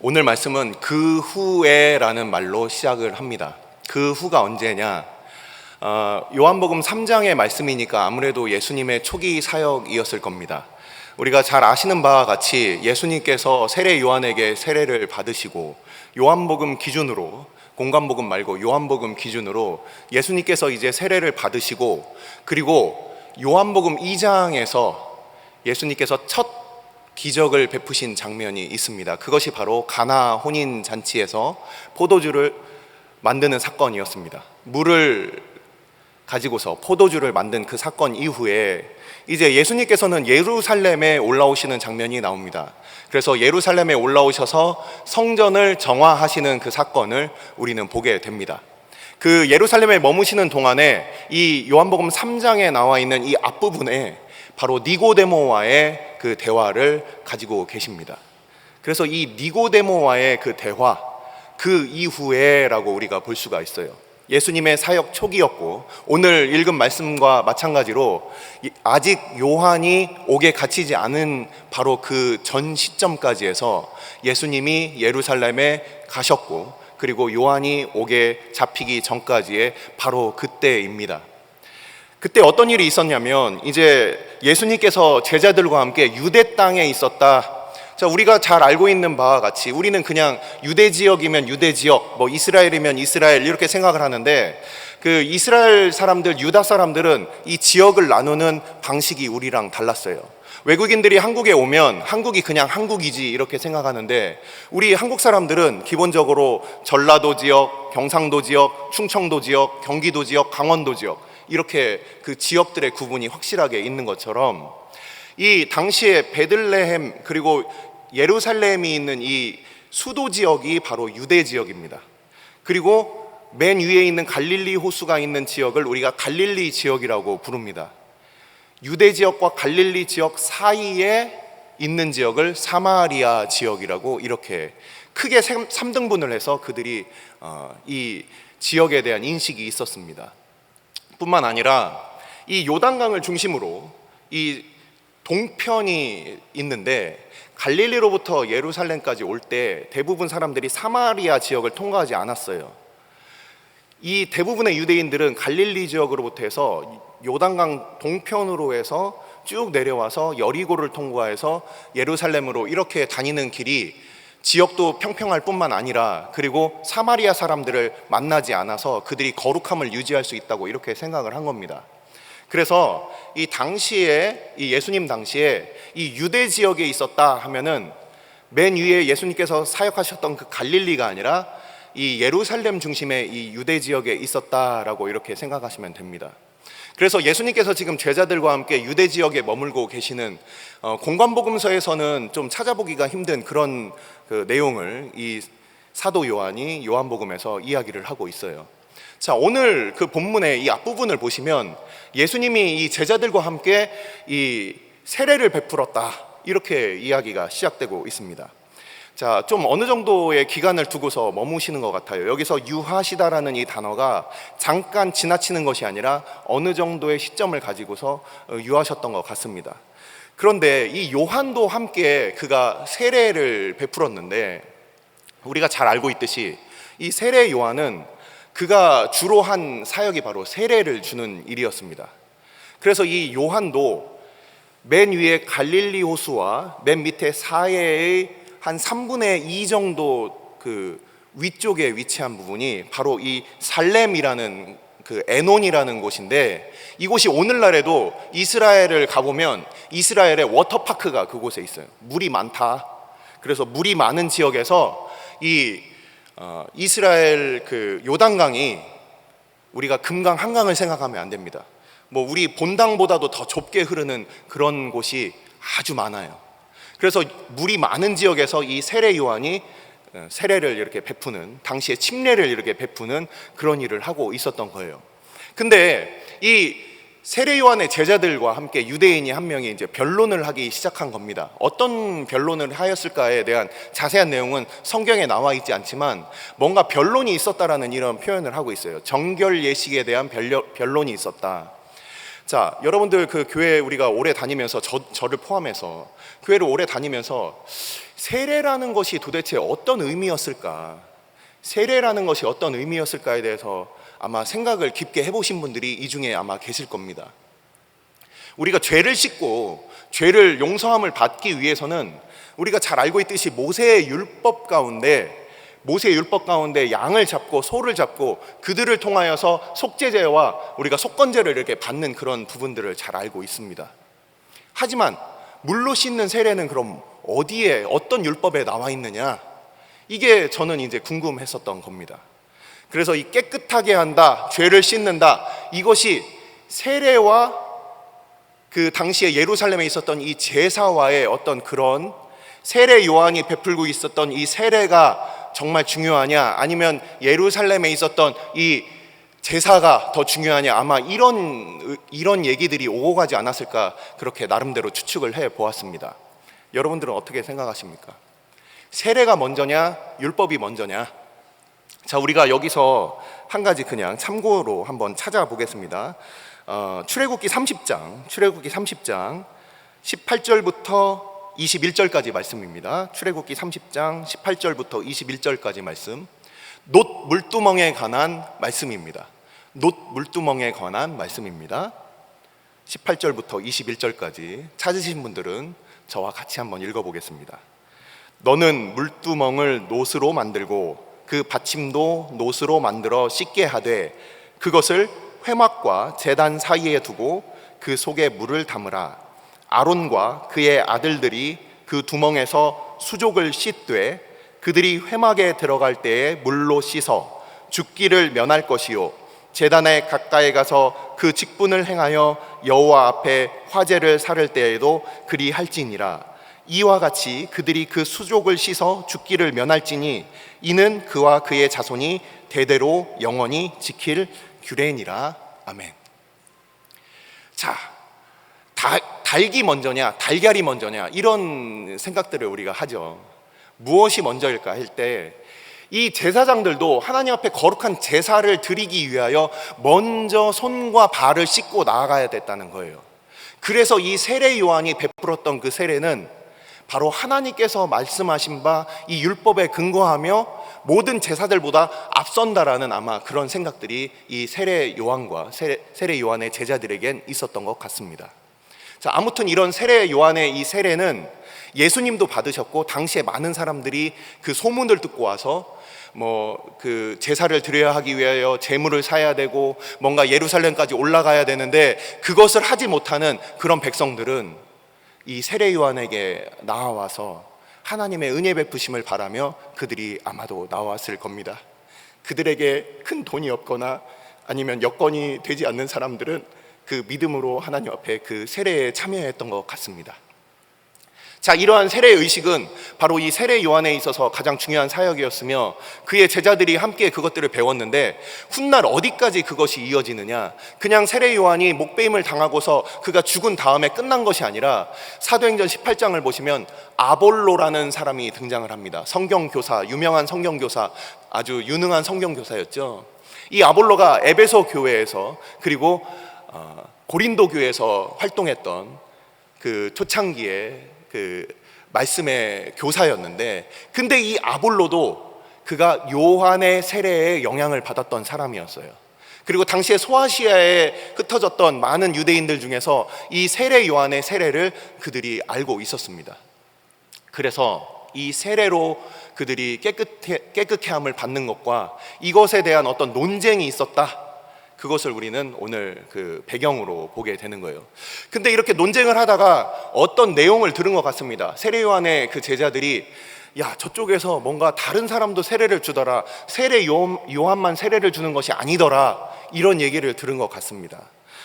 오늘 말씀은 그 후에라는 말로 시작을 합니다. 그 후가 언제냐? 요한복음 3장의 말씀이니까 아무래도 예수님의 초기 사역이었을 겁니다. 우리가 잘 아시는 바와 같이 예수님께서 세례 요한에게 세례를 받으시고 요한복음 기준으로, 공관복음 말고 요한복음 기준으로 예수님께서 이제 세례를 받으시고, 그리고 요한복음 2장에서 예수님께서 첫 기적을 베푸신 장면이 있습니다. 그것이 바로 가나 혼인 잔치에서 포도주를 만드는 사건이었습니다. 물을 가지고서 포도주를 만든 그 사건 이후에 이제 예수님께서는 예루살렘에 올라오시는 장면이 나옵니다. 그래서 예루살렘에 올라오셔서 성전을 정화하시는 그 사건을 우리는 보게 됩니다. 그 예루살렘에 머무시는 동안에 이 요한복음 3장에 나와 있는 이 앞부분에 바로 니고데모와의 그 대화를 가지고 계십니다. 그래서 이 니고데모와의 그 대화, 그 이후에라고 우리가 볼 수가 있어요. 예수님의 사역 초기였고, 오늘 읽은 말씀과 마찬가지로 아직 요한이 옥에 갇히지 않은 바로 그 전 시점까지 해서 예수님이 예루살렘에 가셨고, 그리고 요한이 옥에 잡히기 전까지의 바로 그때입니다. 그때 어떤 일이 있었냐면, 이제 예수님께서 제자들과 함께 유대 땅에 있었다. 자, 우리가 잘 알고 있는 바와 같이 우리는 그냥 유대 지역이면 유대 지역, 뭐 이스라엘이면 이스라엘 이렇게 생각을 하는데, 그 이스라엘 사람들, 유다 사람들은 이 지역을 나누는 방식이 우리랑 달랐어요. 외국인들이 한국에 오면 한국이 그냥 한국이지 이렇게 생각하는데, 우리 한국 사람들은 기본적으로 전라도 지역, 경상도 지역, 충청도 지역, 경기도 지역, 강원도 지역, 이렇게 그 지역들의 구분이 확실하게 있는 것처럼, 이 당시에 베들레헴 그리고 예루살렘이 있는 이 수도 지역이 바로 유대 지역입니다. 그리고 맨 위에 있는 갈릴리 호수가 있는 지역을 우리가 갈릴리 지역이라고 부릅니다. 유대 지역과 갈릴리 지역 사이에 있는 지역을 사마리아 지역이라고, 이렇게 크게 3등분을 해서 그들이 이 지역에 대한 인식이 있었습니다. 뿐만 아니라 이 요단강을 중심으로 이 동편이 있는데, 갈릴리로부터 예루살렘까지 올 때 대부분 사람들이 사마리아 지역을 통과하지 않았어요. 이 대부분의 유대인들은 갈릴리 지역으로부터 해서 요단강 동편으로 해서 쭉 내려와서 여리고를 통과해서 예루살렘으로 이렇게 다니는 길이 지역도 평평할 뿐만 아니라, 그리고 사마리아 사람들을 만나지 않아서 그들이 거룩함을 유지할 수 있다고 이렇게 생각을 한 겁니다. 그래서 이 당시에, 이 예수님 당시에 이 유대 지역에 있었다 하면은 맨 위에 예수님께서 사역하셨던 그 갈릴리가 아니라 이 예루살렘 중심의 이 유대 지역에 있었다라고 이렇게 생각하시면 됩니다. 그래서 예수님께서 지금 제자들과 함께 유대 지역에 머물고 계시는 공관복음서에서는 좀 찾아보기가 힘든 그런 그 내용을 이 사도 요한이 요한복음에서 이야기를 하고 있어요. 자, 오늘 그 본문의 이 앞부분을 보시면 예수님이 이 제자들과 함께 이 세례를 베풀었다, 이렇게 이야기가 시작되고 있습니다. 자, 좀 어느 정도의 기간을 두고서 머무시는 것 같아요. 여기서 유하시다라는 이 단어가 잠깐 지나치는 것이 아니라 어느 정도의 시점을 가지고서 유하셨던 것 같습니다. 그런데 이 요한도 함께 그가 세례를 베풀었는데, 우리가 잘 알고 있듯이 이 세례 요한은 그가 주로 한 사역이 바로 세례를 주는 일이었습니다. 그래서 이 요한도 맨 위에 갈릴리 호수와 맨 밑에 사해의 한 3분의 2 정도 그 위쪽에 위치한 부분이 바로 이 살렘이라는 그 에논이라는 곳인데, 이곳이 오늘날에도 이스라엘을 가보면 이스라엘의 워터파크가 그곳에 있어요. 물이 많다. 그래서 물이 많은 지역에서 이 이스라엘 그 요단강이, 우리가 금강 한강을 생각하면 안 됩니다. 뭐 우리 본당보다도 더 좁게 흐르는 그런 곳이 아주 많아요. 그래서 물이 많은 지역에서 이 세례 요한이 세례를 이렇게 베푸는, 당시에 침례를 이렇게 베푸는 그런 일을 하고 있었던 거예요. 근데 이 세례 요한의 제자들과 함께 유대인이 한 명이 이제 변론을 하기 시작한 겁니다. 어떤 변론을 하였을까에 대한 자세한 내용은 성경에 나와 있지 않지만 뭔가 변론이 있었다라는 이런 표현을 하고 있어요. 정결 예식에 대한 변론이 있었다. 자, 여러분들 그 교회 우리가 오래 다니면서 저를 포함해서 교회를 오래 다니면서 세례라는 것이 도대체 어떤 의미였을까? 세례라는 것이 어떤 의미였을까에 대해서 아마 생각을 깊게 해보신 분들이 이 중에 아마 계실 겁니다. 우리가 죄를 씻고 죄를 용서함을 받기 위해서는 우리가 잘 알고 있듯이 모세의 율법 가운데 양을 잡고 소를 잡고 그들을 통하여서 속죄제와 우리가 속건제를 이렇게 받는 그런 부분들을 잘 알고 있습니다. 하지만 물로 씻는 세례는 그럼 어디에 어떤 율법에 나와 있느냐? 이게 저는 이제 궁금했었던 겁니다. 그래서 이 깨끗하게 한다, 죄를 씻는다, 이것이 세례와 그 당시에 예루살렘에 있었던 이 제사와의 어떤 그런 세례 요한이 베풀고 있었던 이 세례가 정말 중요하냐, 아니면 예루살렘에 있었던 이 제사가 더 중요하냐, 아마 이런 얘기들이 오고 가지 않았을까, 그렇게 나름대로 추측을 해 보았습니다. 여러분들은 어떻게 생각하십니까? 세례가 먼저냐, 율법이 먼저냐? 자, 우리가 여기서 한 가지 그냥 참고로 한번 찾아보겠습니다. 출애굽기 30장 18절부터 21절까지 말씀입니다. 출애굽기 30장 18절부터 21절까지 말씀. 놋 물두멍에 관한 말씀입니다. 놋 물두멍에 관한 말씀입니다. 18절부터 21절까지 찾으신 분들은 저와 같이 한번 읽어보겠습니다. 너는 물두멍을 놋으로 만들고 그 받침도 놋으로 만들어 씻게 하되 그것을 회막과 제단 사이에 두고 그 속에 물을 담으라. 아론과 그의 아들들이 그 두멍에서 수족을 씻되 그들이 회막에 들어갈 때에 물로 씻어 죽기를 면할 것이요 제단에 가까이 가서 그 직분을 행하여 여호와 앞에 화제를 살을 때에도 그리 할지니라. 이와 같이 그들이 그 수족을 씻어 죽기를 면할지니 이는 그와 그의 자손이 대대로 영원히 지킬 규례니라. 아멘. 자, 닭이 먼저냐 달걀이 먼저냐 이런 생각들을 우리가 하죠. 무엇이 먼저일까 할 때 이 제사장들도 하나님 앞에 거룩한 제사를 드리기 위하여 먼저 손과 발을 씻고 나아가야 됐다는 거예요. 그래서 이 세례 요한이 베풀었던 그 세례는 바로 하나님께서 말씀하신 바 이 율법에 근거하며 모든 제사들보다 앞선다라는 아마 그런 생각들이 이 세례 요한과 세례 요한의 제자들에겐 있었던 것 같습니다. 자, 아무튼 이런 세례 요한의 이 세례는 예수님도 받으셨고 당시에 많은 사람들이 그 소문을 듣고 와서 그 제사를 드려야 하기 위하여 제물을 사야 되고 뭔가 예루살렘까지 올라가야 되는데 그것을 하지 못하는 그런 백성들은 이 세례 요한에게 나와서 하나님의 은혜 베푸심을 바라며 그들이 아마도 나왔을 겁니다. 그들에게 큰 돈이 없거나 아니면 여건이 되지 않는 사람들은 그 믿음으로 하나님 앞에 그 세례에 참여했던 것 같습니다. 자, 이러한 세례 의식은 바로 이 세례 요한에 있어서 가장 중요한 사역이었으며 그의 제자들이 함께 그것들을 배웠는데 훗날 어디까지 그것이 이어지느냐, 그냥 세례 요한이 목배임을 당하고서 그가 죽은 다음에 끝난 것이 아니라 사도행전 18장을 보시면 아볼로라는 사람이 등장을 합니다. 성경교사, 유명한 성경교사, 아주 유능한 성경교사였죠. 이 아볼로가 에베소 교회에서 그리고 고린도 교회에서 활동했던 그 초창기에 그 말씀의 교사였는데, 근데 이 아볼로도 그가 요한의 세례에 영향을 받았던 사람이었어요. 그리고 당시에 소아시아에 흩어졌던 많은 유대인들 중에서 이 세례 요한의 세례를 그들이 알고 있었습니다. 그래서 이 세례로 그들이 깨끗해 함을 받는 것과 이것에 대한 어떤 논쟁이 있었다, 그것을 우리는 오늘 그 배경으로 보게 되는 거예요. 근데 이렇게 논쟁을 하다가 어떤 내용을 들은 것 같습니다. 세례 요한의 그 제자들이 야, 저쪽에서 뭔가 다른 사람도 세례를 주더라, 세례 요한만 세례를 주는 것이 아니더라, 이런 얘기를 들은 것 같습니다.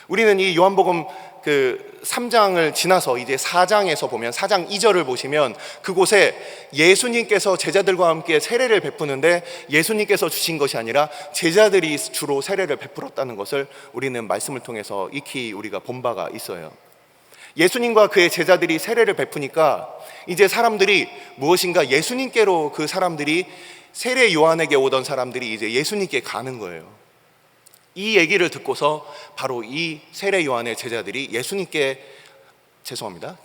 우리는 이 요한복음 그 3장을 지나서 이제 4장에서 보면 4장 2절을 보시면 그곳에 예수님께서 제자들과 함께 세례를 베푸는데 예수님께서 주신 것이 아니라 제자들이 주로 세례를 베풀었다는 것을 우리는 말씀을 통해서 익히 우리가 본 바가 있어요. 예수님과 그의 제자들이 세례를 베푸니까 이제 사람들이 무엇인가 예수님께로, 그 사람들이 세례 요한에게 오던 사람들이 이제 예수님께 가는 거예요. 이 얘기를 듣고서 바로 이 세례 요한의 제자들이 예수님께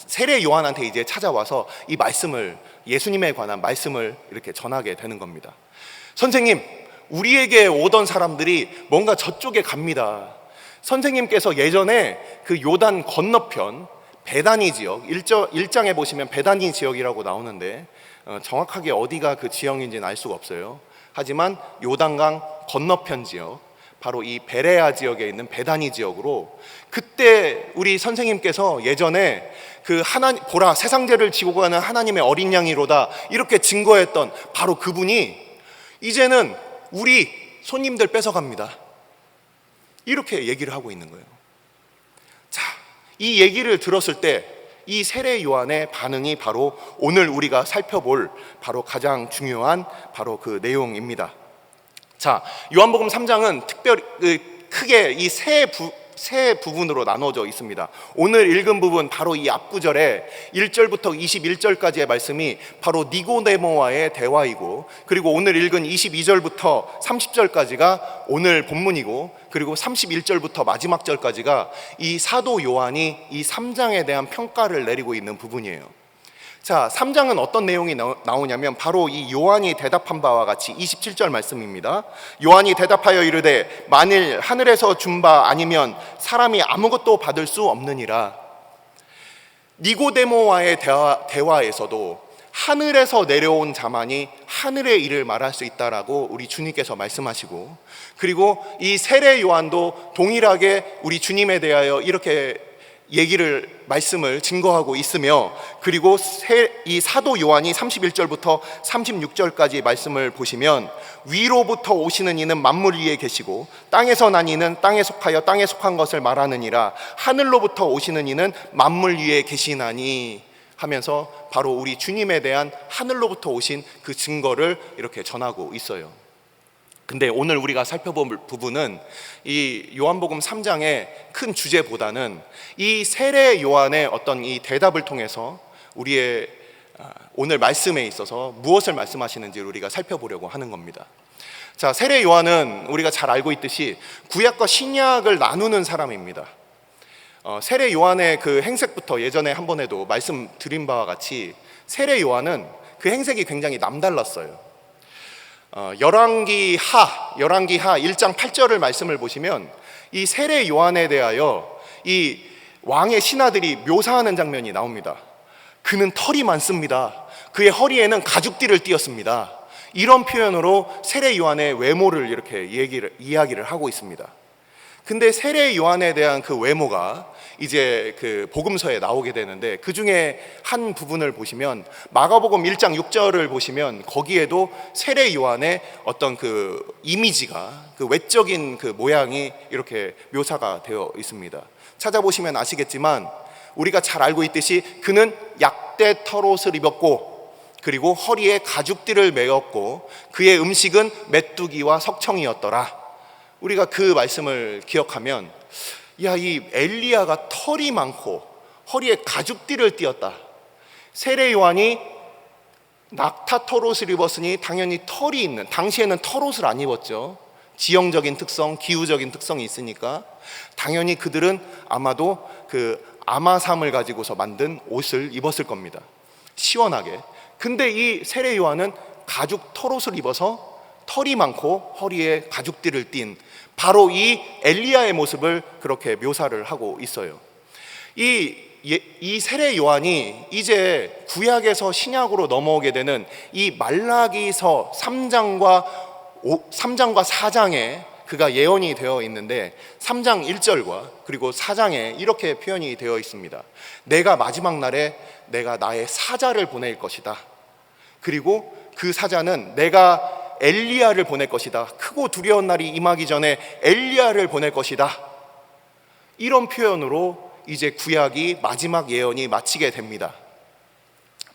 세례 요한한테 이제 찾아와서 이 말씀을, 예수님에 관한 말씀을 이렇게 전하게 되는 겁니다. 선생님, 우리에게 오던 사람들이 뭔가 저쪽에 갑니다. 선생님께서 예전에 그 요단 건너편 베다니 지역, 1장에 보시면 베다니 지역이라고 나오는데 정확하게 어디가 그 지역인지는 알 수가 없어요. 하지만 요단강 건너편 지역, 바로 이 베레아 지역에 있는 베다니 지역으로, 그때 우리 선생님께서 예전에 그 하나님, 보라 세상 죄를 지고 가는 하나님의 어린 양이로다 이렇게 증거했던 바로 그분이 이제는 우리 손님들 뺏어갑니다, 이렇게 얘기를 하고 있는 거예요. 자, 이 얘기를 들었을 때 이 세례 요한의 반응이 바로 오늘 우리가 살펴볼 바로 가장 중요한 바로 그 내용입니다. 자, 요한복음 3장은 특별히 크게 이 세 부분으로 나눠져 있습니다. 오늘 읽은 부분, 바로 이 앞구절에 1절부터 21절까지의 말씀이 바로 니고데모와의 대화이고, 그리고 오늘 읽은 22절부터 30절까지가 오늘 본문이고, 그리고 31절부터 마지막 절까지가 이 사도 요한이 이 3장에 대한 평가를 내리고 있는 부분이에요. 자, 3장은 어떤 내용이 나오냐면 바로 이 요한이 대답한 바와 같이 27절 말씀입니다. 요한이 대답하여 이르되 만일 하늘에서 준 바 아니면 사람이 아무것도 받을 수 없느니라. 니고데모와의 대화에서도 하늘에서 내려온 자만이 하늘의 일을 말할 수 있다라고 우리 주님께서 말씀하시고, 그리고 이 세례 요한도 동일하게 우리 주님에 대하여 이렇게 말씀을 증거하고 있으며, 그리고 이 사도 요한이 31절부터 36절까지 말씀을 보시면 위로부터 오시는 이는 만물 위에 계시고 땅에서 난 이는 땅에 속하여 땅에 속한 것을 말하느니라. 하늘로부터 오시는 이는 만물 위에 계시나니 하면서 바로 우리 주님에 대한 하늘로부터 오신 그 증거를 이렇게 전하고 있어요. 근데 오늘 우리가 살펴볼 부분은 이 요한복음 3장의 큰 주제보다는 이 세례 요한의 어떤 이 대답을 통해서 우리의 오늘 말씀에 있어서 무엇을 말씀하시는지 우리가 살펴보려고 하는 겁니다. 자, 세례 요한은 우리가 잘 알고 있듯이 구약과 신약을 나누는 사람입니다. 세례 요한의 그 행색부터 예전에 한 번에도 말씀드린 바와 같이 세례 요한은 그 행색이 굉장히 남달랐어요. 열왕기하 1장 8절을 말씀을 보시면 이 세례 요한에 대하여 이 왕의 신하들이 묘사하는 장면이 나옵니다. 그는 털이 많습니다. 그의 허리에는 가죽띠를 띠었습니다. 이런 표현으로 세례 요한의 외모를 이렇게 이야기를 하고 있습니다. 근데 세례 요한에 대한 그 외모가 이제 그 복음서에 나오게 되는데, 그 중에 한 부분을 보시면 마가복음 1장 6절을 보시면 거기에도 세례 요한의 어떤 그 이미지가, 그 외적인 그 모양이 이렇게 묘사가 되어 있습니다. 찾아보시면 아시겠지만 우리가 잘 알고 있듯이 그는 약대 털옷을 입었고, 그리고 허리에 가죽띠를 메었고, 그의 음식은 메뚜기와 석청이었더라. 우리가 그 말씀을 기억하면, 야, 이 엘리야가 털이 많고 허리에 가죽띠를 띠었다. 세례 요한이 낙타 털옷을 입었으니 당연히 털이 있는, 당시에는 털옷을 안 입었죠. 지형적인 특성, 기후적인 특성이 있으니까 당연히 그들은 아마도 그 아마삼을 가지고서 만든 옷을 입었을 겁니다. 시원하게. 근데 이 세례 요한은 가죽 털옷을 입어서 털이 많고 허리에 가죽띠를 띤 바로 이 엘리야의 모습을 그렇게 묘사를 하고 있어요. 이 세례 요한이 이제 구약에서 신약으로 넘어오게 되는 이 말라기서 3장과 4장에 그가 예언이 되어 있는데, 3장 1절과 그리고 4장에 이렇게 표현이 되어 있습니다. 내가 마지막 날에 내가 나의 사자를 보낼 것이다. 그리고 그 사자는 내가 엘리야를 보낼 것이다. 크고 두려운 날이 임하기 전에 엘리야를 보낼 것이다. 이런 표현으로 이제 구약이 마지막 예언이 마치게 됩니다.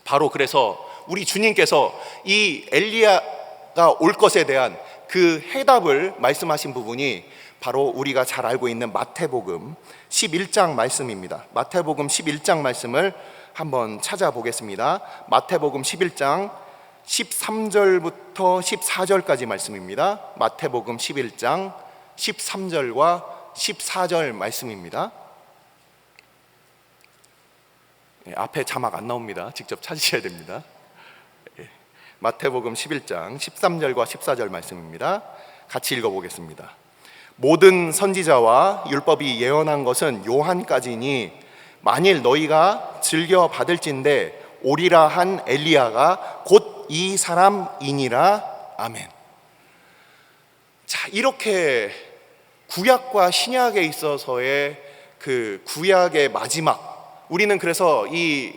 바로 그래서 우리 주님께서 이 엘리야가 올 것에 대한 그 해답을 말씀하신 부분이 바로 우리가 잘 알고 있는 마태복음 11장 말씀입니다. 마태복음 11장 말씀을 한번 찾아보겠습니다. 마태복음 11장 13절부터 14절까지 말씀입니다. 마태복음 11장 13절과 14절 말씀입니다. 앞에 자막 안 나옵니다. 직접 찾으셔야 됩니다. 마태복음 11장 13절과 14절 말씀입니다. 같이 읽어보겠습니다. 모든 선지자와 율법이 예언한 것은 요한까지니 만일 너희가 즐겨 받을진대 오리라 한 엘리야가 곧 이 사람이니라. 아멘. 자, 이렇게 구약과 신약에 있어서의 그 구약의 마지막, 우리는 그래서 이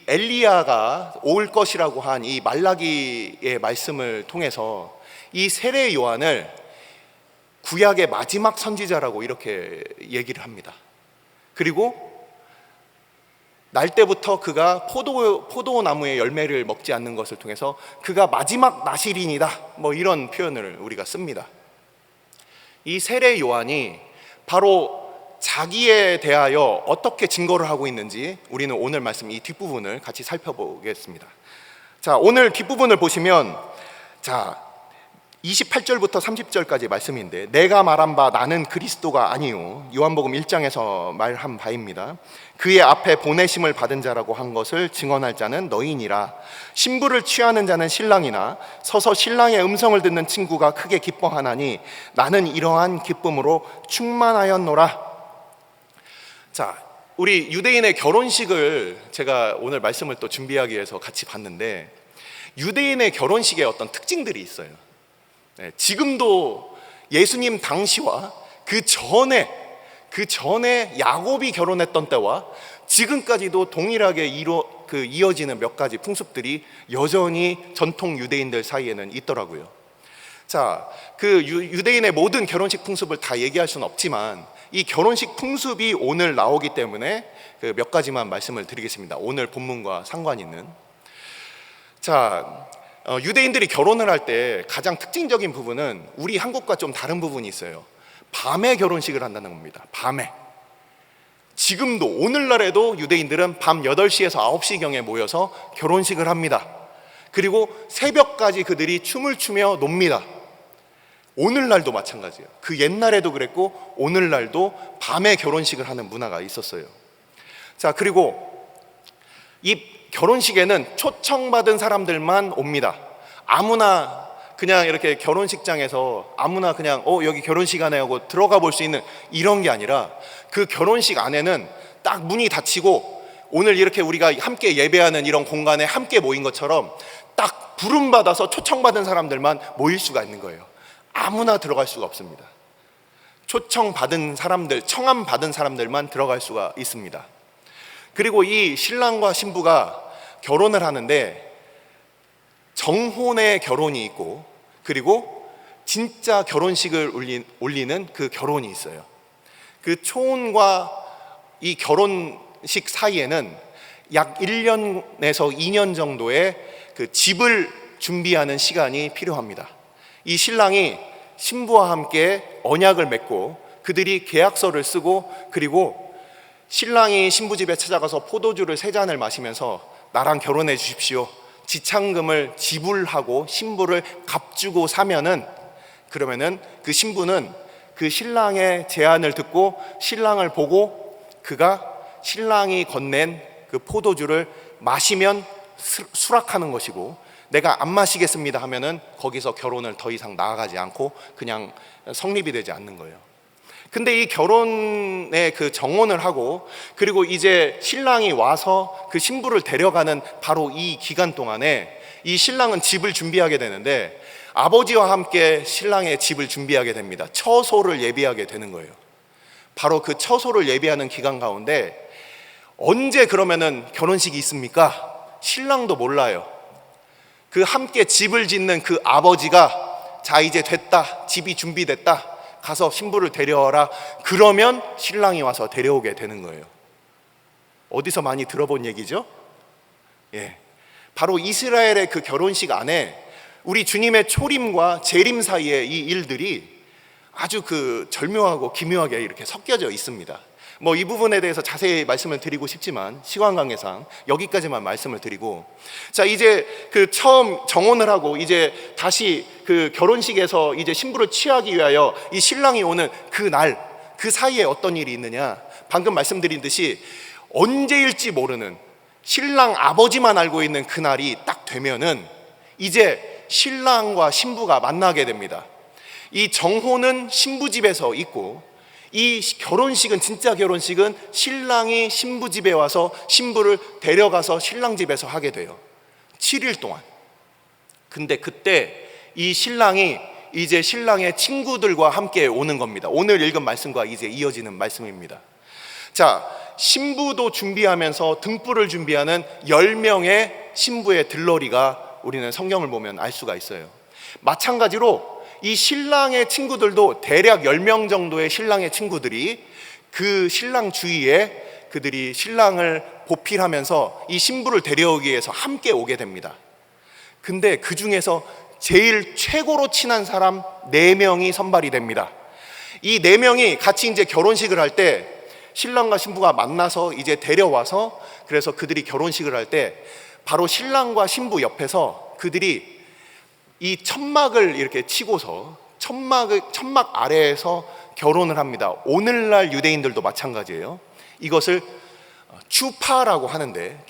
엘리야가 올 것이라고 한 이 말라기의 말씀을 통해서 이 세례 요한을 구약의 마지막 선지자라고 이렇게 얘기를 합니다. 그리고 날 때부터 그가 포도나무의 열매를 먹지 않는 것을 통해서 그가 마지막 나실인이다, 뭐 이런 표현을 우리가 씁니다. 이 세례 요한이 바로 자기에 대하여 어떻게 증거를 하고 있는지 우리는 오늘 말씀 이 뒷부분을 같이 살펴보겠습니다. 자, 오늘 뒷부분을 보시면, 자, 28절부터 30절까지 말씀인데, 내가 말한 바 나는 그리스도가 아니요 요한복음 1장에서 말한 바입니다. 그의 앞에 보내심을 받은 자라고 한 것을 증언할 자는 너희니라. 신부를 취하는 자는 신랑이나 서서 신랑의 음성을 듣는 친구가 크게 기뻐하나니 나는 이러한 기쁨으로 충만하였노라. 자, 우리 유대인의 결혼식을 제가 오늘 말씀을 또 준비하기 위해서 같이 봤는데, 유대인의 결혼식에 어떤 특징들이 있어요. 지금도 예수님 당시와 그 전에 야곱이 결혼했던 때와 지금까지도 동일하게 이어지는 몇 가지 풍습들이 여전히 전통 유대인들 사이에는 있더라고요. 자, 그 유대인의 모든 결혼식 풍습을 다 얘기할 수는 없지만 이 결혼식 풍습이 오늘 나오기 때문에 그 몇 가지만 말씀을 드리겠습니다. 오늘 본문과 상관 있는. 자, 유대인들이 결혼을 할 때 가장 특징적인 부분은 우리 한국과 좀 다른 부분이 있어요. 밤에 결혼식을 한다는 겁니다. 밤에. 지금도 오늘날에도 유대인들은 밤 8시에서 9시경에 모여서 결혼식을 합니다. 그리고 새벽까지 그들이 춤을 추며 놉니다. 오늘날도 마찬가지예요. 그 옛날에도 그랬고 오늘날도 밤에 결혼식을 하는 문화가 있었어요. 자, 그리고 이 결혼식에는 초청받은 사람들만 옵니다. 아무나 그냥 이렇게 결혼식장에서 아무나 그냥 여기 결혼식 하네 하고 들어가 볼 수 있는 이런 게 아니라, 그 결혼식 안에는 딱 문이 닫히고 오늘 이렇게 우리가 함께 예배하는 이런 공간에 함께 모인 것처럼 딱 부름받아서 초청받은 사람들만 모일 수가 있는 거예요. 아무나 들어갈 수가 없습니다. 초청받은 사람들, 청함받은 사람들만 들어갈 수가 있습니다. 그리고 이 신랑과 신부가 결혼을 하는데 정혼의 결혼이 있고, 그리고 진짜 결혼식을 올리는 그 결혼이 있어요. 그 초혼과 이 결혼식 사이에는 약 1년에서 2년 정도의 그 집을 준비하는 시간이 필요합니다. 이 신랑이 신부와 함께 언약을 맺고 그들이 계약서를 쓰고, 그리고 신랑이 신부 집에 찾아가서 포도주를 3잔을 마시면서 나랑 결혼해 주십시오, 지참금을 지불하고 신부를 값주고 사면은, 그러면은 그 신부는 그 신랑의 제안을 듣고 신랑을 보고 그가 신랑이 건넨 그 포도주를 마시면 수락하는 것이고, 내가 안 마시겠습니다 하면은 거기서 결혼을 더 이상 나아가지 않고 그냥 성립이 되지 않는 거예요. 근데 이 결혼의 그 정혼을 하고, 그리고 이제 신랑이 와서 그 신부를 데려가는 바로 이 기간 동안에 이 신랑은 집을 준비하게 되는데, 아버지와 함께 신랑의 집을 준비하게 됩니다. 처소를 예비하게 되는 거예요. 바로 그 처소를 예비하는 기간 가운데 언제 그러면은 결혼식이 있습니까? 신랑도 몰라요. 그 함께 집을 짓는 그 아버지가 자, 이제 됐다, 집이 준비됐다, 가서 신부를 데려와라, 그러면 신랑이 와서 데려오게 되는 거예요. 어디서 많이 들어본 얘기죠? 바로 이스라엘의 그 결혼식 안에 우리 주님의 초림과 재림 사이에 이 일들이 아주 그 절묘하고 기묘하게 이렇게 섞여져 있습니다. 뭐 이 부분에 대해서 자세히 말씀을 드리고 싶지만 시간 관계상 여기까지만 말씀을 드리고, 자, 이제 그 처음 정혼을 하고 이제 다시 그 결혼식에서 이제 신부를 취하기 위하여 이 신랑이 오는 그 날, 그 사이에 어떤 일이 있느냐, 방금 말씀드린 듯이 언제일지 모르는, 신랑 아버지만 알고 있는 그날이 딱 되면은 이제 신랑과 신부가 만나게 됩니다. 이 정혼은 신부 집에서 있고, 이 결혼식은, 진짜 결혼식은 신랑이 신부 집에 와서 신부를 데려가서 신랑 집에서 하게 돼요. 7일 동안. 근데 그때 이 신랑이 이제 신랑의 친구들과 함께 오는 겁니다. 오늘 읽은 말씀과 이제 이어지는 말씀입니다. 자, 신부도 준비하면서 등불을 준비하는 10명의 신부의 들러리가 우리는 성경을 보면 알 수가 있어요. 마찬가지로 이 신랑의 친구들도 대략 10명 정도의 신랑의 친구들이 그 신랑 주위에 그들이 신랑을 보필하면서 이 신부를 데려오기 위해서 함께 오게 됩니다. 근데 그 중에서 제일 최고로 친한 사람 4명이 선발이 됩니다. 이 4명이 같이 이제 결혼식을 할 때 신랑과 신부가 만나서 이제 데려와서, 그래서 그들이 결혼식을 할 때 바로 신랑과 신부 옆에서 그들이 이 천막을 이렇게 치고서 천막 아래에서 결혼을 합니다. 오늘날 유대인들도 마찬가지예요. 이것을 추파라고 하는데,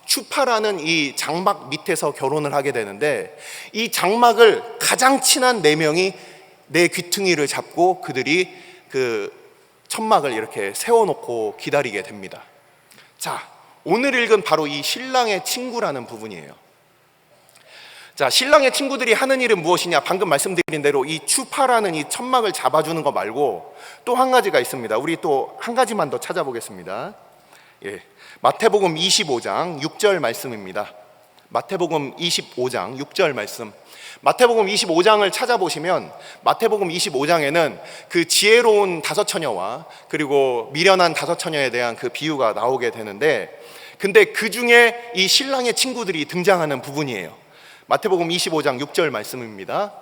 추파라는 이 장막 밑에서 결혼을 하게 되는데, 이 장막을 가장 친한 4명이 내 귀퉁이를 잡고 그들이 그 천막을 이렇게 세워놓고 기다리게 됩니다. 자, 오늘 읽은 바로 이 신랑의 친구라는 부분이에요. 자, 신랑의 친구들이 하는 일은 무엇이냐? 방금 말씀드린 대로 이 추파라는 이 천막을 잡아주는 거 말고 또 한 가지가 있습니다. 우리 또 한 가지만 더 찾아보겠습니다. 마태복음 25장 6절 말씀입니다. 마태복음 25장 6절 말씀. 마태복음 25장을 찾아보시면 마태복음 25장에는 그 지혜로운 5처녀와 그리고 미련한 5처녀에 대한 그 비유가 나오게 되는데, 근데 그 중에 이 신랑의 친구들이 등장하는 부분이에요. 마태복음 25장 6절 말씀입니다.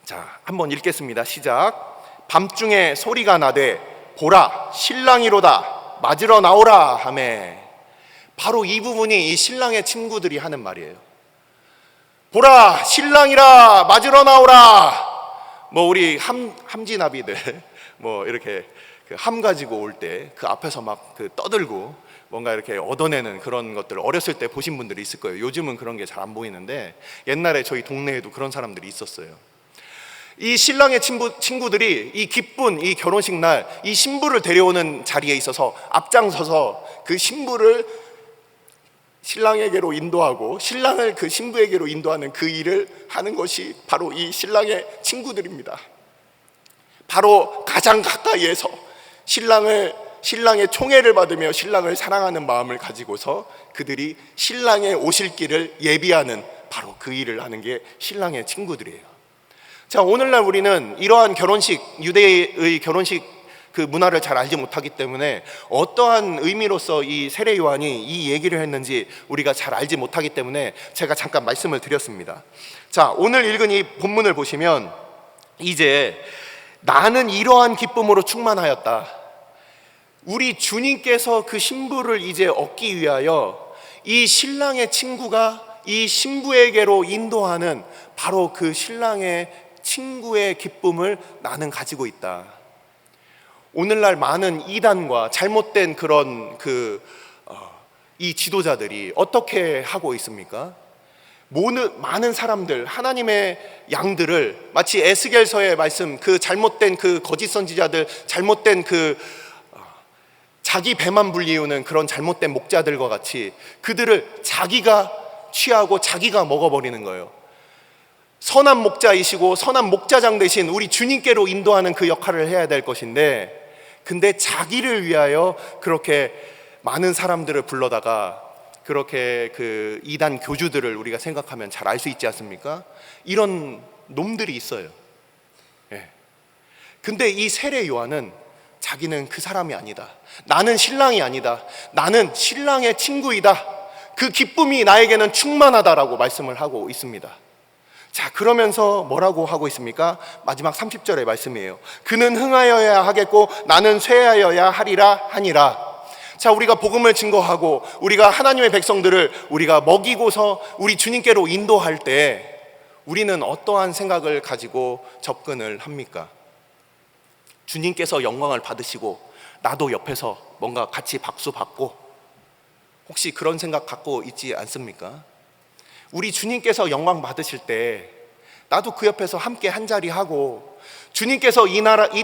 자, 한번 읽겠습니다. 시작. 밤중에 소리가 나되 보라, 신랑이로다, 맞으러 나오라 하매. 바로 이 부분이 이 신랑의 친구들이 하는 말이에요. 보라, 신랑이라, 맞으러 나오라. 뭐 우리 함지나비들 뭐 이렇게 그 함 가지고 올 때 그 앞에서 막 그 떠들고 뭔가 이렇게 얻어내는 그런 것들 어렸을 때 보신 분들이 있을 거예요. 요즘은 그런 게 잘 안 보이는데 옛날에 저희 동네에도 그런 사람들이 있었어요. 이 신랑의 친구들이 이 기쁜 이 결혼식 날 이 신부를 데려오는 자리에 있어서 앞장서서 그 신부를 신랑에게로 인도하고 신랑을 그 신부에게로 인도하는 그 일을 하는 것이 바로 이 신랑의 친구들입니다. 바로 가장 가까이에서 신랑의 총애를 받으며 신랑을 사랑하는 마음을 가지고서 그들이 신랑의 오실 길을 예비하는 바로 그 일을 하는 게 신랑의 친구들이에요. 자, 오늘날 우리는 이러한 결혼식, 유대의 결혼식 그 문화를 잘 알지 못하기 때문에 어떠한 의미로서 이 세례 요한이 이 얘기를 했는지 우리가 잘 알지 못하기 때문에 제가 잠깐 말씀을 드렸습니다. 자, 오늘 읽은 이 본문을 보시면 이제 나는 이러한 기쁨으로 충만하였다. 우리 주님께서 그 신부를 이제 얻기 위하여 이 신랑의 친구가 이 신부에게로 인도하는 바로 그 신랑의 친구의 기쁨을 나는 가지고 있다. 오늘날 많은 이단과 잘못된 그런 이 지도자들이 어떻게 하고 있습니까? 많은 사람들, 하나님의 양들을 마치 에스겔서의 말씀, 그 잘못된 그 거짓 선지자들, 잘못된 자기 배만 불리우는 그런 잘못된 목자들과 같이 그들을 자기가 취하고 자기가 먹어버리는 거예요. 선한 목자이시고 선한 목자장 대신 우리 주님께로 인도하는 그 역할을 해야 될 것인데, 근데 자기를 위하여 그렇게 많은 사람들을 불러다가 그렇게 그 이단 교주들을 우리가 생각하면 잘 알 수 있지 않습니까? 이런 놈들이 있어요. 근데 이 세례 요한은 자기는 그 사람이 아니다. 나는 신랑이 아니다. 나는 신랑의 친구이다. 그 기쁨이 나에게는 충만하다라고 말씀을 하고 있습니다. 자, 그러면서 뭐라고 하고 있습니까? 마지막 30절의 말씀이에요. 그는 흥하여야 하겠고 나는 쇠하여야 하리라 하니라. 자, 우리가 복음을 증거하고 우리가 하나님의 백성들을 우리가 먹이고서 우리 주님께로 인도할 때 우리는 어떠한 생각을 가지고 접근을 합니까? 주님께서 영광을 받으시고 나도 옆에서 뭔가 같이 박수 받고, 혹시 그런 생각 갖고 있지 않습니까? 우리 주님께서 영광 받으실 때 나도 그 옆에서 함께 한자리 하고, 주님께서 이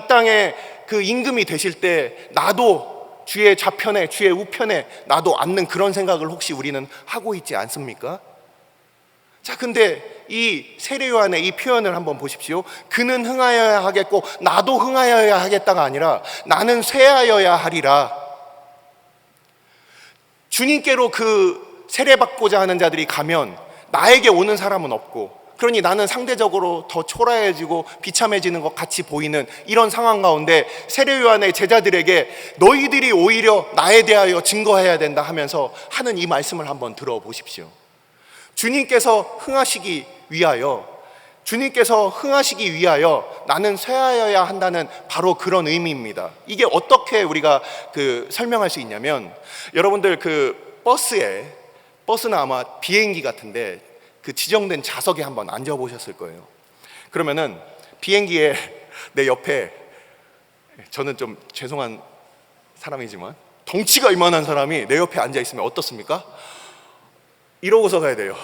땅에 그 임금이 되실 때 나도 주의 좌편에, 주의 우편에 나도 앉는 그런 생각을 혹시 우리는 하고 있지 않습니까? 자, 근데 이 세례 요한의 이 표현을 한번 보십시오. 그는 흥하여야 하겠고 나도 흥하여야 하겠다가 아니라 나는 쇠하여야 하리라. 주님께로 그 세례받고자 하는 자들이 가면 나에게 오는 사람은 없고, 그러니 나는 상대적으로 더 초라해지고 비참해지는 것 같이 보이는 이런 상황 가운데 세례 요한의 제자들에게 너희들이 오히려 나에 대하여 증거해야 된다 하면서 하는 이 말씀을 한번 들어보십시오. 주님께서 흥하시기 위하여, 주님께서 흥하시기 위하여 나는 쇠하여야 한다는 바로 그런 의미입니다. 이게 어떻게 우리가 설명할 수 있냐면, 여러분들 버스는 아마 비행기 같은데 그 지정된 좌석에 한번 앉아보셨을 거예요. 그러면은 비행기에 내 옆에, 저는 좀 죄송한 사람이지만 덩치가 이만한 사람이 내 옆에 앉아 있으면 어떻습니까? 이러고서 가야 돼요.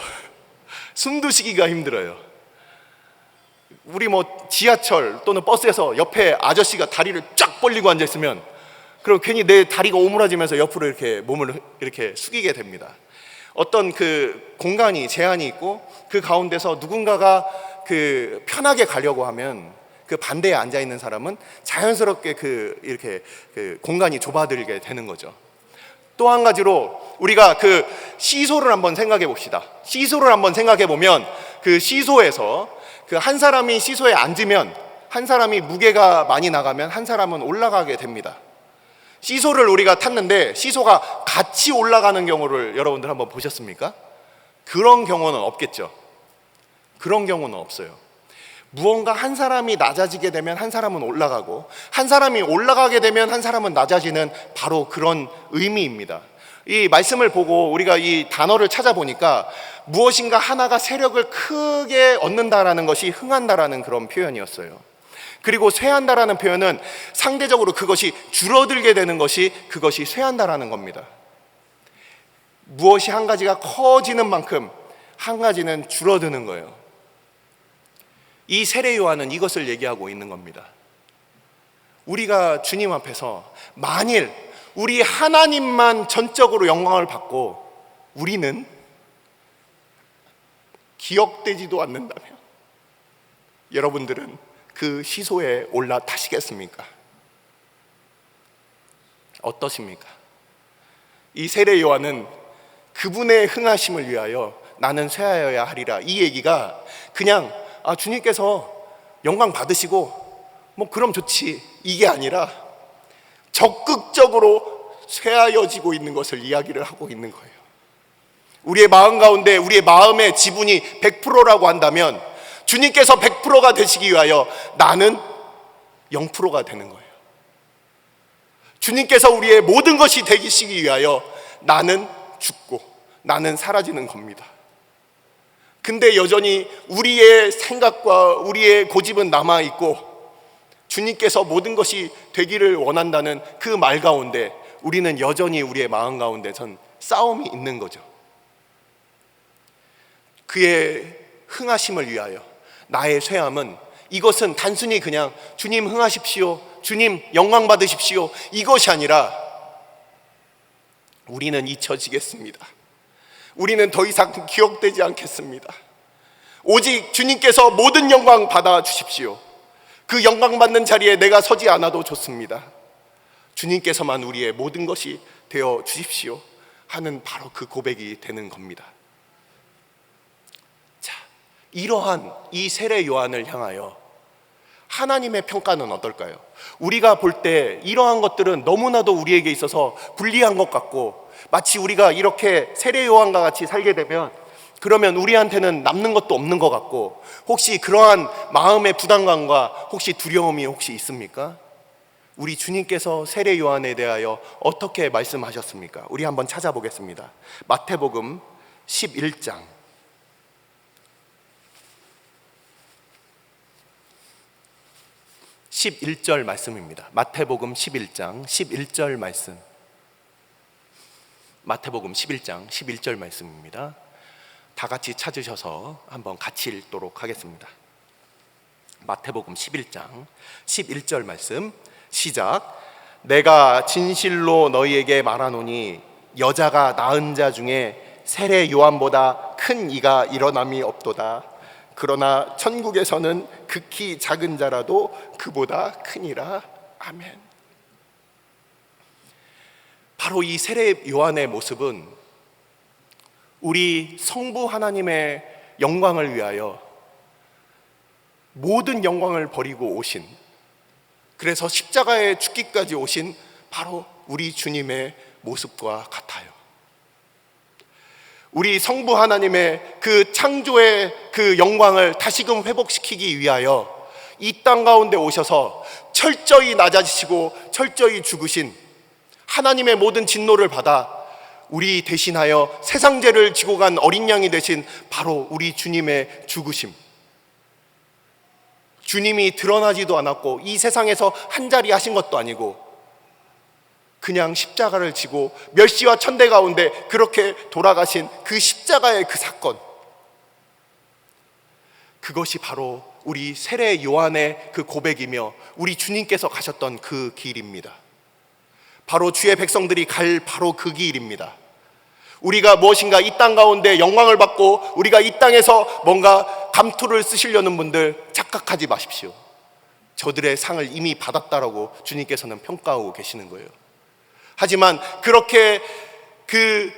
숨도 쉬기가 힘들어요. 우리 지하철 또는 버스에서 옆에 아저씨가 다리를 쫙 벌리고 앉아 있으면, 그럼 괜히 내 다리가 오므라지면서 옆으로 이렇게 몸을 이렇게 숙이게 됩니다. 어떤 그 공간이 제한이 있고 그 가운데서 누군가가 편하게 가려고 하면 그 반대에 앉아 있는 사람은 자연스럽게 이렇게 공간이 좁아들게 되는 거죠. 또 한 가지로 우리가 시소를 한번 생각해 봅시다. 시소를 한번 생각해 보면 그 시소에서 한 사람이 시소에 앉으면, 한 사람이 무게가 많이 나가면 한 사람은 올라가게 됩니다. 시소를 우리가 탔는데 시소가 같이 올라가는 경우를 여러분들 한번 보셨습니까? 그런 경우는 없겠죠. 그런 경우는 없어요. 무언가 한 사람이 낮아지게 되면 한 사람은 올라가고, 한 사람이 올라가게 되면 한 사람은 낮아지는 바로 그런 의미입니다. 이 말씀을 보고 우리가 이 단어를 찾아보니까 무엇인가 하나가 세력을 크게 얻는다라는 것이 흥한다라는 그런 표현이었어요. 그리고 쇠한다라는 표현은 상대적으로 그것이 줄어들게 되는 것이, 그것이 쇠한다라는 겁니다. 무엇이 한 가지가 커지는 만큼 한 가지는 줄어드는 거예요. 이 세례 요한은 이것을 얘기하고 있는 겁니다. 우리가 주님 앞에서 만일 우리 하나님만 전적으로 영광을 받고 우리는 기억되지도 않는다면, 여러분들은 그 시소에 올라타시겠습니까? 어떠십니까? 이 세례 요한은 그분의 흥하심을 위하여 나는 쇠하여야 하리라, 이 얘기가 그냥 주님께서 영광 받으시고 그럼 좋지, 이게 아니라 적극적으로 쇠하여지고 있는 것을 이야기를 하고 있는 거예요. 우리의 마음 가운데 우리의 마음의 지분이 100%라고 한다면 주님께서 100%가 되시기 위하여 나는 0%가 되는 거예요. 주님께서 우리의 모든 것이 되시기 위하여 나는 죽고 나는 사라지는 겁니다. 근데 여전히 우리의 생각과 우리의 고집은 남아있고 주님께서 모든 것이 되기를 원한다는 그 말 가운데 우리는 여전히 우리의 마음 가운데 전 싸움이 있는 거죠. 그의 흥하심을 위하여 나의 쇠함은, 이것은 단순히 그냥 주님 흥하십시오, 주님 영광 받으십시오, 이것이 아니라 우리는 잊혀지겠습니다. 우리는 더 이상 기억되지 않겠습니다. 오직 주님께서 모든 영광 받아 주십시오. 그 영광 받는 자리에 내가 서지 않아도 좋습니다. 주님께서만 우리의 모든 것이 되어 주십시오 하는 바로 그 고백이 되는 겁니다. 자, 이러한 이 세례 요한을 향하여 하나님의 평가는 어떨까요? 우리가 볼 때 이러한 것들은 너무나도 우리에게 있어서 불리한 것 같고, 마치 우리가 이렇게 세례 요한과 같이 살게 되면 그러면 우리한테는 남는 것도 없는 것 같고, 혹시 그러한 마음의 부담감과 혹시 두려움이 혹시 있습니까? 우리 주님께서 세례 요한에 대하여 어떻게 말씀하셨습니까? 우리 한번 찾아보겠습니다. 마태복음 11장 11절 말씀입니다. 마태복음 11장 11절 말씀. 마태복음 11장 11절 말씀입니다. 다 같이 찾으셔서 한번 같이 읽도록 하겠습니다. 마태복음 11장 11절 말씀 시작. 내가 진실로 너희에게 말하노니 여자가 낳은 자 중에 세례 요한보다 큰 이가 일어남이 없도다. 그러나 천국에서는 극히 작은 자라도 그보다 크니라. 아멘. 바로 이 세례 요한의 모습은 우리 성부 하나님의 영광을 위하여 모든 영광을 버리고 오신, 그래서 십자가에 죽기까지 오신 바로 우리 주님의 모습과 같아요. 우리 성부 하나님의 그 창조의 그 영광을 다시금 회복시키기 위하여 이 땅 가운데 오셔서 철저히 낮아지시고 철저히 죽으신 하나님의 모든 진노를 받아 우리 대신하여 세상 죄를 지고 간 어린 양이 되신 바로 우리 주님의 죽으심, 주님이 드러나지도 않았고 이 세상에서 한 자리 하신 것도 아니고 그냥 십자가를 지고 멸시와 천대 가운데 그렇게 돌아가신 그 십자가의 그 사건, 그것이 바로 우리 세례 요한의 그 고백이며 우리 주님께서 가셨던 그 길입니다. 바로 주의 백성들이 갈 바로 그 길입니다. 우리가 무엇인가 이 땅 가운데 영광을 받고 우리가 이 땅에서 뭔가 감투를 쓰시려는 분들 착각하지 마십시오. 저들의 상을 이미 받았다라고 주님께서는 평가하고 계시는 거예요. 하지만 그렇게 그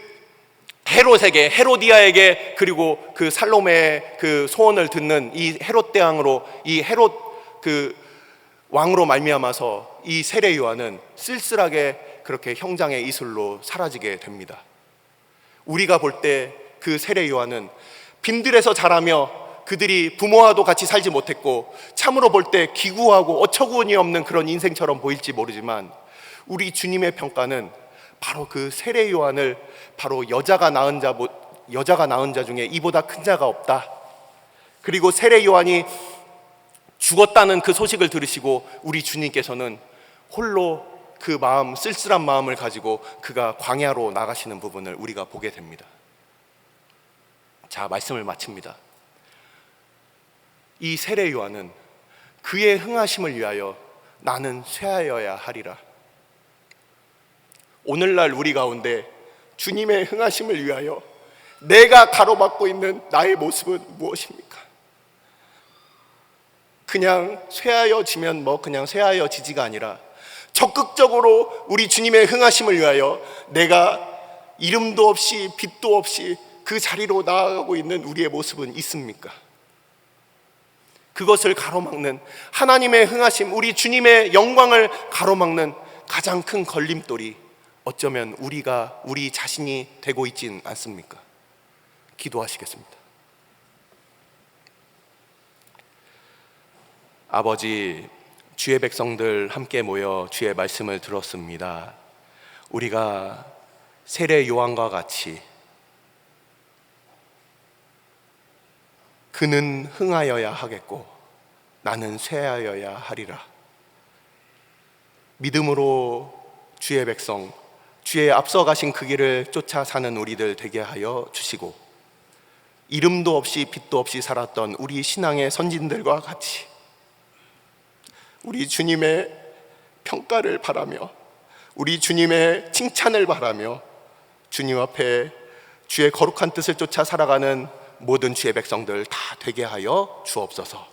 헤롯에게, 헤로디아에게, 그리고 그 살로메의 그 소원을 듣는 이 헤롯 대왕으로, 이 헤롯 그 왕으로 말미암아서 이 세례 요한은 쓸쓸하게 그렇게 형장의 이슬로 사라지게 됩니다. 우리가 볼 때 그 세례 요한은 빈들에서 자라며 그들이 부모와도 같이 살지 못했고 참으로 볼 때 기구하고 어처구니 없는 그런 인생처럼 보일지 모르지만 우리 주님의 평가는 바로 그 세례 요한을 바로 여자가 낳은 자 중에 이보다 큰 자가 없다. 그리고 세례 요한이 죽었다는 그 소식을 들으시고 우리 주님께서는 홀로 그 마음, 쓸쓸한 마음을 가지고 그가 광야로 나가시는 부분을 우리가 보게 됩니다. 자, 말씀을 마칩니다. 이 세례 요한은 그의 흥하심을 위하여 나는 쇠하여야 하리라. 오늘날 우리 가운데 주님의 흥하심을 위하여 내가 가로막고 있는 나의 모습은 무엇입니까? 그냥 쇠하여지면 그냥 쇠하여지지가 아니라 적극적으로 우리 주님의 흥하심을 위하여 내가 이름도 없이 빛도 없이 그 자리로 나아가고 있는 우리의 모습은 있습니까? 그것을 가로막는 하나님의 흥하심, 우리 주님의 영광을 가로막는 가장 큰 걸림돌이 어쩌면 우리 자신이 되고 있진 않습니까? 기도하시겠습니다. 아버지, 주의 백성들 함께 모여 주의 말씀을 들었습니다. 우리가 세례 요한과 같이 그는 흥하여야 하겠고 나는 쇠하여야 하리라. 믿음으로 주의 백성, 주의 앞서 가신 그 길을 쫓아 사는 우리들 되게 하여 주시고 이름도 없이 빛도 없이 살았던 우리 신앙의 선진들과 같이 우리 주님의 평가를 바라며 우리 주님의 칭찬을 바라며 주님 앞에 주의 거룩한 뜻을 쫓아 살아가는 모든 주의 백성들 다 되게 하여 주옵소서.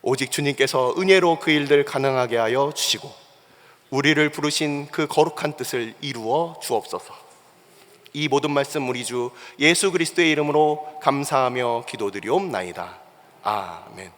오직 주님께서 은혜로 그 일들 가능하게 하여 주시고 우리를 부르신 그 거룩한 뜻을 이루어 주옵소서. 이 모든 말씀 우리 주 예수 그리스도의 이름으로 감사하며 기도드리옵나이다. 아멘.